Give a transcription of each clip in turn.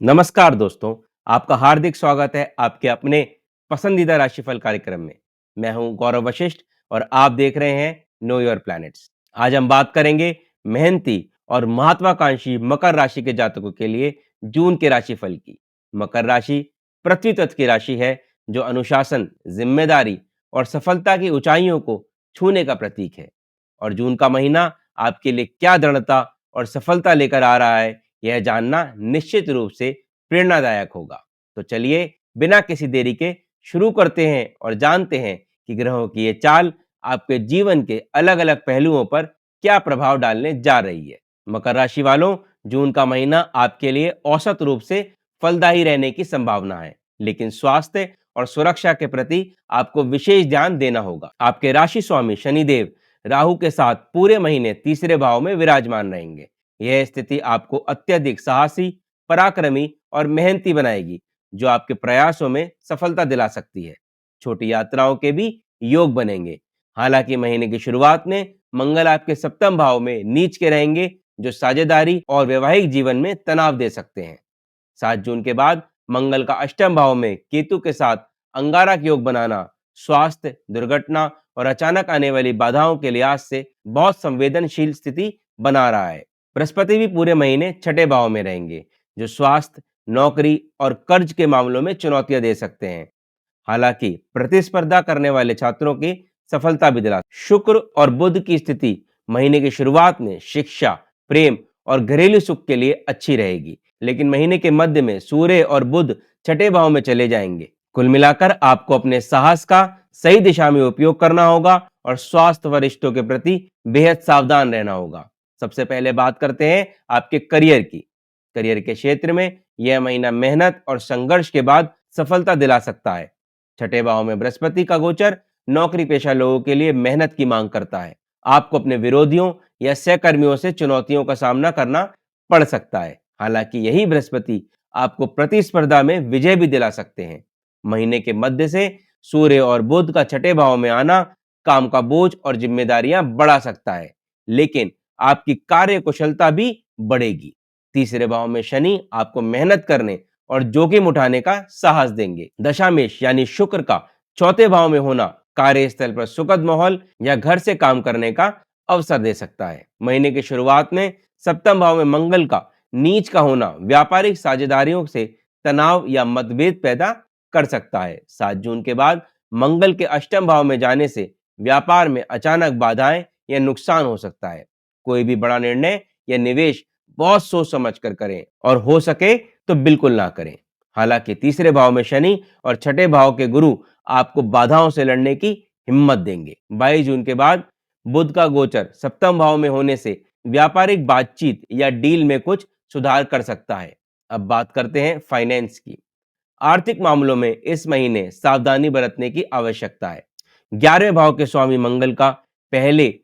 नमस्कार दोस्तों, आपका हार्दिक स्वागत है आपके अपने पसंदीदा राशिफल कार्यक्रम में। मैं हूं गौरव वशिष्ठ और आप देख रहे हैं नो योर प्लैनेट्स। आज हम बात करेंगे मेहनती और महत्वाकांक्षी मकर राशि के जातकों के लिए जून के राशिफल की। मकर राशि पृथ्वी तत्व की राशि है जो अनुशासन, जिम्मेदारी और सफलता की ऊंचाइयों को छूने का प्रतीक है। और जून का महीना आपके लिए क्या दृढ़ता और सफलता लेकर आ रहा है, यह जानना निश्चित रूप से प्रेरणादायक होगा। तो चलिए बिना किसी देरी के शुरू करते हैं और जानते हैं कि ग्रहों की ये चाल आपके जीवन के अलग-अलग पहलुओं पर क्या प्रभाव डालने जा रही है। मकर राशि वालों, जून का महीना आपके लिए औसत रूप से फलदायी रहने की संभावना है, लेकिन स्वास्थ्य और सुरक्षा के प्रति आपको विशेष ध्यान देना होगा। आपके राशि स्वामी शनिदेव राहु के साथ पूरे महीने तीसरे भाव में विराजमान रहेंगे। यह स्थिति आपको अत्यधिक साहसी, पराक्रमी और मेहनती बनाएगी, जो आपके प्रयासों में सफलता दिला सकती है। छोटी यात्राओं के भी योग बनेंगे। हालांकि महीने की शुरुआत में मंगल आपके सप्तम भाव में नीच के रहेंगे, जो साझेदारी और वैवाहिक जीवन में तनाव दे सकते हैं। 7 जून के बाद मंगल का अष्टम भाव में केतु के साथ अंगारक योग बनाना स्वास्थ्य, दुर्घटना और अचानक आने वाली बाधाओं के लिहाज से बहुत संवेदनशील स्थिति बना रहा है। बृहस्पति भी पूरे महीने छठे भाव में रहेंगे, जो स्वास्थ्य, नौकरी और कर्ज के मामलों में चुनौतियां दे सकते हैं। हालांकि प्रतिस्पर्धा करने वाले छात्रों की सफलता भी दिला। शुक्र और बुध की स्थिति महीने की शुरुआत में शिक्षा, प्रेम और घरेलू सुख के लिए अच्छी रहेगी, लेकिन महीने के मध्य में सूर्य और बुध छठे भाव में चले जाएंगे। कुल मिलाकर आपको अपने साहस का सही दिशा में उपयोग करना होगा और स्वास्थ्य व रिश्तों के प्रति बेहद सावधान रहना होगा। सबसे पहले बात करते हैं आपके करियर की। करियर के क्षेत्र में यह महीना मेहनत और संघर्ष के बाद सफलता दिला सकता है। छठे भाव में बृहस्पति का गोचर नौकरी पेशा लोगों के लिए मेहनत की मांग करता है। आपको अपने विरोधियों या सहकर्मियों से चुनौतियों का सामना करना पड़ सकता है। हालांकि यही बृहस्पति आपको प्रतिस्पर्धा में विजय भी दिला सकते हैं। महीने के मध्य से सूर्य और बुध का छठे भाव में आना काम का बोझ और जिम्मेदारियां बढ़ा सकता है, लेकिन आपकी कार्य कुशलता भी बढ़ेगी। तीसरे भाव में शनि आपको मेहनत करने और जोखिम उठाने का साहस देंगे। दशामेश यानी शुक्र का चौथे भाव में होना कार्यस्थल पर सुखद माहौल या घर से काम करने का अवसर दे सकता है। महीने की शुरुआत में सप्तम भाव में मंगल का नीच का होना व्यापारिक साझेदारियों से तनाव या मतभेद पैदा कर सकता है। 7 जून के बाद मंगल के अष्टम भाव में जाने से व्यापार में अचानक बाधाएं या नुकसान हो सकता है। कोई भी बड़ा निर्णय या निवेश बहुत सोच समझ कर करें और हो सके तो बिल्कुल ना करें। हालांकि तीसरे भाव में शनि और छठे भाव के गुरु आपको बाधाओं से लड़ने की हिम्मत देंगे। 22 जून के बाद बुध का गोचर सप्तम भाव में होने से व्यापारिक बातचीत या डील में कुछ सुधार कर सकता है। अब बात करते हैं फाइनेंस की। आर्थिक मामलों में इस महीने सावधानी बरतने की आवश्यकता है। 11वें भाव के स्वामी मंगल का पहले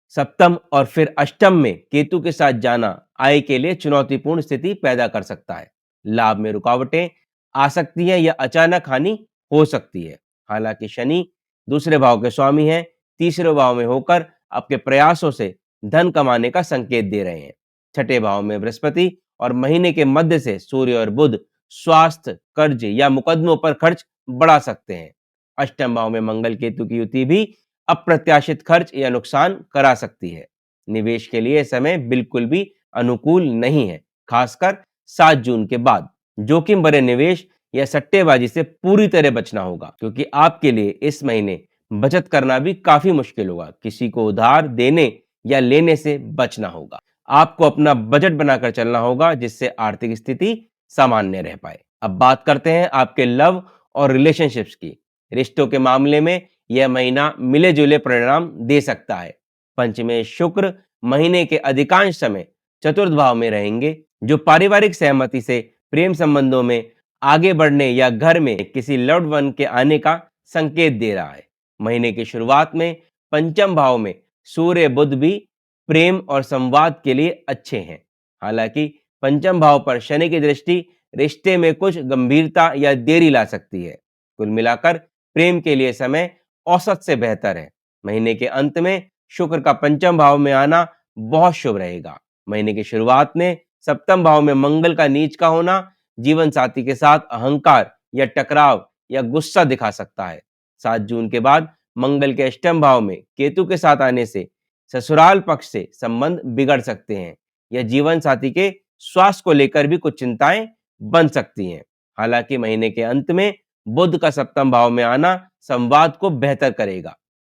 सप्तम और फिर अष्टम में केतु के साथ जाना आय के लिए चुनौतीपूर्ण स्थिति पैदा कर सकता है। लाभ में रुकावटें आ सकती है या अचानक हानि हो सकती है। हालांकि शनि दूसरे भाव के स्वामी हैं, तीसरे भाव में होकर आपके प्रयासों से धन कमाने का संकेत दे रहे हैं। छठे भाव में बृहस्पति और महीने के मध्य से सूर्य और बुध स्वास्थ्य, कर्ज या मुकदमों पर खर्च बढ़ा सकते हैं। अष्टम भाव में मंगल केतु की युति भी अप्रत्याशित खर्च या नुकसान करा सकती है। निवेश के लिए समय बिल्कुल भी अनुकूल नहीं है, खासकर 7 जून के बाद। जोखिम भरे निवेश या सट्टेबाजी से पूरी तरह बचना होगा, क्योंकि आपके लिए इस महीने बचत करना भी काफी मुश्किल होगा। किसी को उधार देने या लेने से बचना होगा। आपको अपना बजट बनाकर चलना होगा, जिससे आर्थिक स्थिति सामान्य रह पाए। अब बात करते हैं आपके लव और रिलेशनशिप्स की। रिश्तों के मामले में यह महीना मिले जुले परिणाम दे सकता है। पंचमें शुक्र महीने के अधिकांश समय चतुर्थ भाव में रहेंगे, जो पारिवारिक सहमति से प्रेम संबंधों में आगे बढ़ने या घर में किसी लव्ड वन के आने का संकेत दे रहा है। महीने की शुरुआत में पंचम भाव में सूर्य बुध भी प्रेम और संवाद के लिए अच्छे हैं। हालांकि पंचम भाव पर शनि की दृष्टि रिश्ते में कुछ गंभीरता या देरी ला सकती है। कुल मिलाकर प्रेम के लिए समय औसत से बेहतर है। महीने के अंत में शुक्र का पंचम भाव में आना बहुत शुभ रहेगा। महीने की शुरुआत में सप्तम भाव में मंगल का नीच का होना जीवन साथी के साथ अहंकार या टकराव या गुस्सा दिखा सकता है। 7 जून के बाद मंगल के अष्टम भाव में केतु के साथ आने से ससुराल पक्ष से संबंध बिगड़ सकते हैं या जीवन साथी के स्वास्थ्य को लेकर भी कुछ चिंताएं बन सकती हैं। हालांकि महीने के अंत में बुध का सप्तम भाव में आना संवाद को बेहतर करेगा।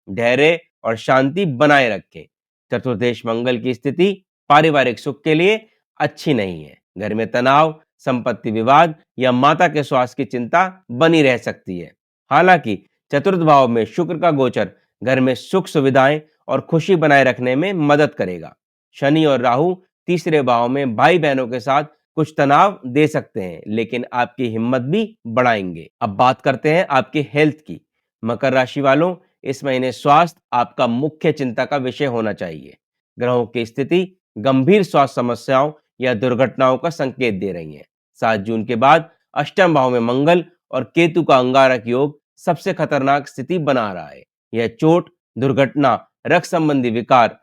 धैर्य और शांति बनाए रखें। चतुर्देश मंगल की स्थिति पारिवारिक सुख के लिए अच्छी नहीं है। घर में तनाव, संपत्ति विवाद या माता के स्वास्थ्य की चिंता बनी रह सकती है। हालांकि चतुर्थ भाव में शुक्र का गोचर घर में सुख सुविधाएं और खुशी बनाए रखने में मदद करेगा। शनि और राहु तीसरे भाव में भाई बहनों के साथ कुछ तनाव दे सकते हैं, लेकिन आपकी हिम्मत भी बढ़ाएंगे। अब बात करते हैं आपकी हेल्थ की। मकर राशि वालों, इस महीने स्वास्थ्य आपका मुख्य चिंता का विषय होना चाहिए। ग्रहों की स्थिति गंभीर स्वास्थ्य समस्याओं या दुर्घटनाओं का संकेत दे रही है। 7 जून के बाद अष्टम भाव में मंगल और केतु का अंगारक योग सबसे खतरनाक स्थिति बना रहा है। यह चोट, दुर्घटना, रक्त संबंधी विकार,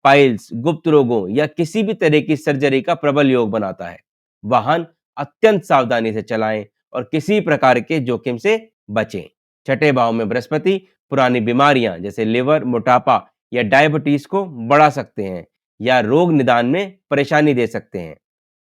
पाइल्स, गुप्त रोगों या किसी भी तरह की सर्जरी का प्रबल योग बनाता है। वाहन अत्यंत सावधानी से चलाएं और किसी प्रकार के जोखिम से बचें। छठे भाव में बृहस्पति पुरानी बीमारियां जैसे लिवर, मोटापा या डायबिटीज को बढ़ा सकते हैं या रोग निदान में परेशानी दे सकते हैं।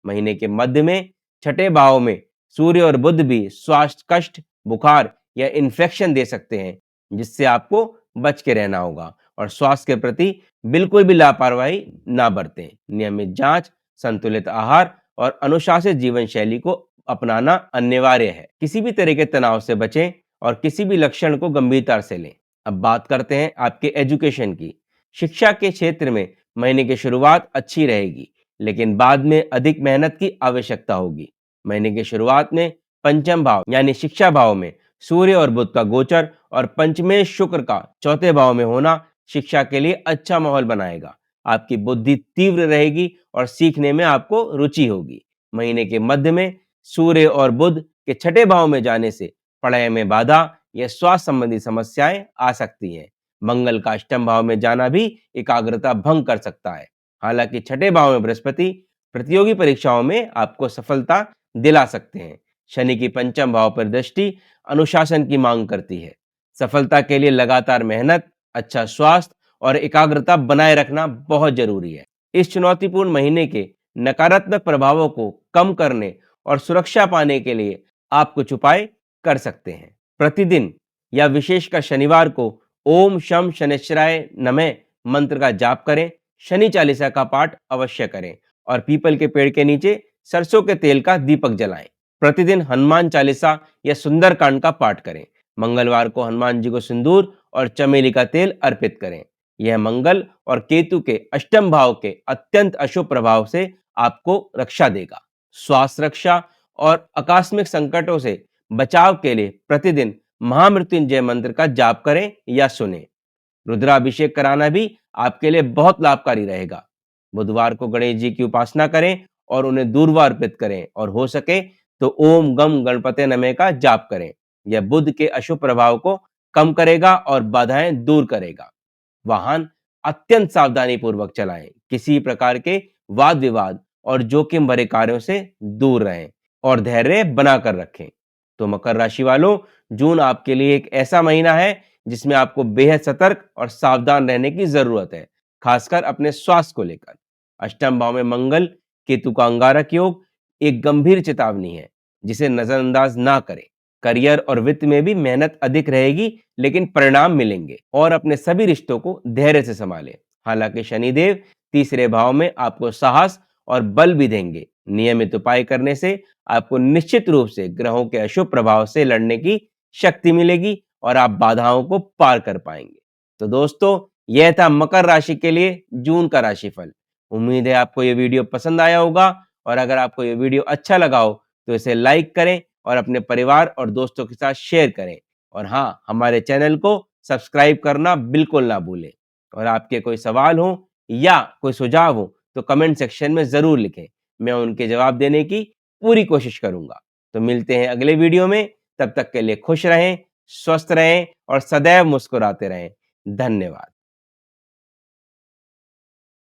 महीने के मध्य में छठे भाव में सूर्य और बुध भी स्वास्थ्य कष्ट, बुखार या इन्फेक्शन दे सकते हैं, जिससे आपको बच के रहना होगा और स्वास्थ्य के प्रति बिल्कुल भी लापरवाही ना बरतें। नियमित जांच, संतुलित आहार और अनुशासित जीवन शैली को अपनाना अनिवार्य है। किसी भी तरह के तनाव से बचें और किसी भी लक्षण को गंभीरता से लें। अब बात करते हैं आपके एजुकेशन की। शिक्षा के क्षेत्र में महीने की शुरुआत अच्छी रहेगी, लेकिन बाद में अधिक मेहनत की आवश्यकता होगी। महीने की शुरुआत में पंचम भाव यानी शिक्षा भाव में सूर्य और बुध का गोचर और पंचमेश शुक्र का चौथे भाव में होना शिक्षा के लिए अच्छा माहौल बनाएगा। आपकी बुद्धि तीव्र रहेगी और सीखने में आपको रुचि होगी। महीने के मध्य में सूर्य और बुध के छठे भाव में जाने से पढ़ाई में बाधा या स्वास्थ्य संबंधी समस्याएं आ सकती हैं। मंगल का अष्टम भाव में जाना भी एकाग्रता भंग कर सकता है। हालांकि छठे भाव में बृहस्पति प्रतियोगी परीक्षाओं में आपको सफलता दिला सकते हैं। शनि की पंचम भाव पर दृष्टि अनुशासन की मांग करती है। सफलता के लिए लगातार मेहनत, अच्छा स्वास्थ्य और एकाग्रता बनाए रखना बहुत जरूरी है। इस चुनौतीपूर्ण महीने के नकारात्मक प्रभावों को कम करने और सुरक्षा पाने के लिए आप कुछ उपाय कर सकते हैं। प्रतिदिन या विशेषकर शनिवार को ओम शम शनिश्चराय नमः मंत्र का जाप करें। शनि चालीसा का पाठ अवश्य करें और पीपल के पेड़ के नीचे सरसों के तेल का दीपक जलाएं। प्रतिदिन हनुमान चालीसा या सुंदरकांड का पाठ करें। मंगलवार को हनुमान जी को सिंदूर और चमेली का तेल अर्पित करें। यह मंगल और केतु के अष्टम भाव के अत्यंत अशुभ प्रभाव से आपको रक्षा देगा। स्वास्थ्य रक्षा और आकस्मिक संकटों से बचाव के लिए प्रतिदिन महामृत्युंजय मंत्र का जाप करें या सुने। रुद्राभिषेक कराना भी आपके लिए बहुत लाभकारी रहेगा। बुधवार को गणेश जी की उपासना करें और उन्हें दूर्वा अर्पित करें और हो सके तो ओम गम गणपते नमः का जाप करें। यह बुध के अशुभ प्रभाव को कम करेगा और बाधाएं दूर करेगा। वाहन अत्यंत सावधानी पूर्वक चलाएं। किसी प्रकार के वाद विवाद और जोखिम भरे कार्यों से दूर रहें और धैर्य बनाकर रखें। तो मकर राशि वालों, जून आपके लिए एक ऐसा महीना है जिसमें आपको बेहद सतर्क और सावधान रहने की जरूरत है, खासकर अपने स्वास्थ्य को लेकर। अष्टम भाव में मंगल केतु का अंगारक योग एक गंभीर चेतावनी है, जिसे नजरअंदाज ना करें। करियर और वित्त में भी मेहनत अधिक रहेगी, लेकिन परिणाम मिलेंगे और अपने सभी रिश्तों को धैर्य से संभालें। हालांकि शनिदेव तीसरे भाव में आपको साहस और बल भी देंगे। नियमित उपाय करने से आपको निश्चित रूप से ग्रहों के अशुभ प्रभाव से लड़ने की शक्ति मिलेगी और आप बाधाओं को पार कर पाएंगे। तो दोस्तों, यह था मकर राशि के लिए जून का राशिफल। उम्मीद है आपको यह वीडियो पसंद आया होगा और अगर आपको यह वीडियो अच्छा लगा हो तो इसे लाइक करें और अपने परिवार और दोस्तों के साथ शेयर करें। और हाँ, हमारे चैनल को सब्सक्राइब करना बिल्कुल ना भूलें। और आपके कोई सवाल हो या कोई सुझाव हो तो कमेंट सेक्शन में जरूर लिखें। मैं उनके जवाब देने की पूरी कोशिश करूंगा। तो मिलते हैं अगले वीडियो में। तब तक के लिए खुश रहें, स्वस्थ रहें और सदैव मुस्कुराते रहें। धन्यवाद।